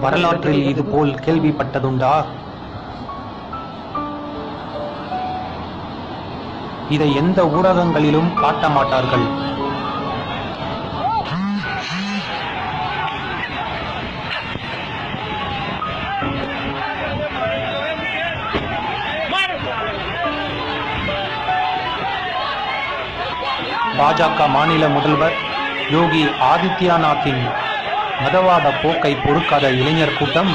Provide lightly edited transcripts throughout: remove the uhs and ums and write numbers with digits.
வரலாற்றில் இது போல் கேள்விப்பட்டதுண்டா? இதை எந்த ஊடகங்களிலும் காட்ட மாட்டார்கள். பாஜக மாநில முதல்வர் யோகி ஆதித்யநாத்தின் மதவாத போக்கை பொறுக்காத இளைஞர் கூட்டம்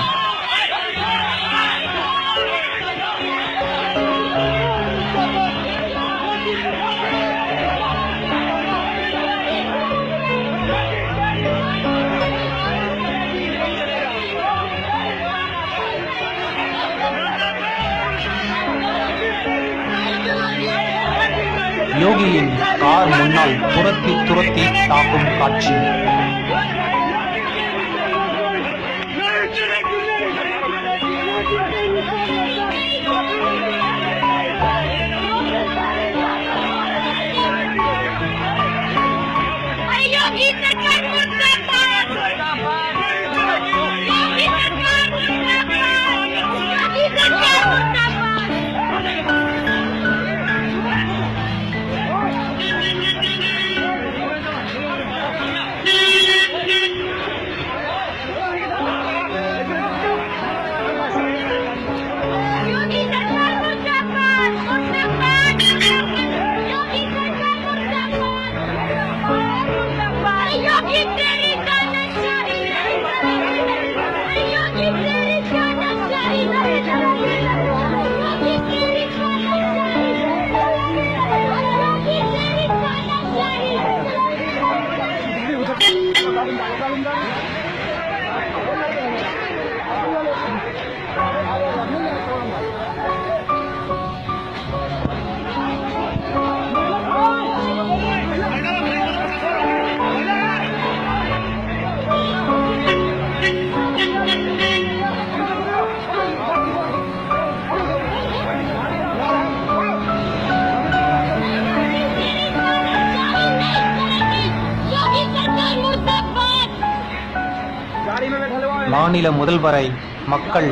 யோகியின் கார் முன்னால் துரத்தி துரத்தி தாக்கும் காட்சி. மாநில முதல்வரை மக்கள்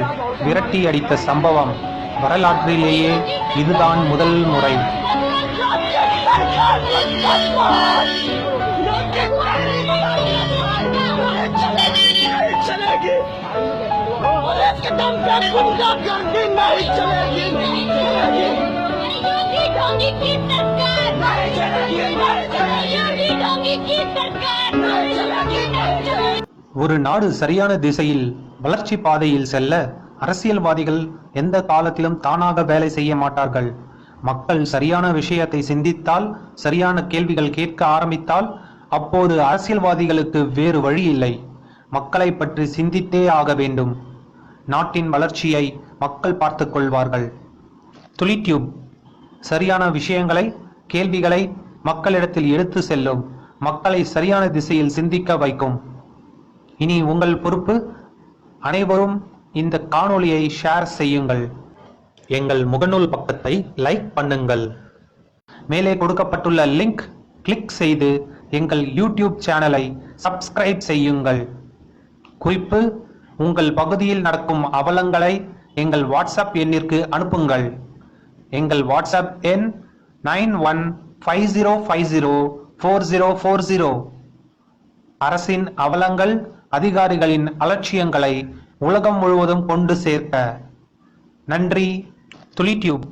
விரட்டி அடித்த சம்பவம் வரலாற்றிலேயே இதுதான் முதல் முறை. ஒரு நாடு சரியான திசையில் வளர்ச்சி பாதையில் செல்ல அரசியல்வாதிகள் எந்த காலத்திலும் தானாக வேலை செய்ய மாட்டார்கள். மக்கள் சரியான விஷயத்தை சிந்தித்தால், சரியான கேள்விகள் கேட்க ஆரம்பித்தால், அப்போது அரசியல்வாதிகளுக்கு வேறு வழி இல்லை. மக்களை பற்றி சிந்தித்தே ஆக வேண்டும். நாட்டின் வளர்ச்சியை மக்கள் பார்த்துக் கொள்வார்கள். துளிடியூப் சரியான விஷயங்களை, கேள்விகளை மக்களிடத்தில் எடுத்து செல்லும். மக்களை சரியான திசையில் சிந்திக்க வைக்கும். இனி உங்கள் பொறுப்பு. அனைவரும் இந்த காணொளியை ஷேர் செய்யுங்கள். எங்கள் முகநூல் பக்கத்தை லைக் பண்ணுங்கள். மேலே கொடுக்கப்பட்டுள்ள லிங்க் கிளிக் செய்து எங்கள் யூடியூப் சேனலை சப்ஸ்கிரைப் செய்யுங்கள். குறிப்பு: உங்கள் பகுதியில் நடக்கும் அவலங்களை எங்கள் வாட்ஸ்அப் எண்ணிற்கு அனுப்புங்கள். எங்கள் வாட்ஸ்அப் எண் 9150504040. அரசின் அவலங்கள், அதிகாரிகளின் அலட்சியங்களை உலகம் முழுவதும் கொண்டு சேர்க்க. நன்றி. துளிடியூப்.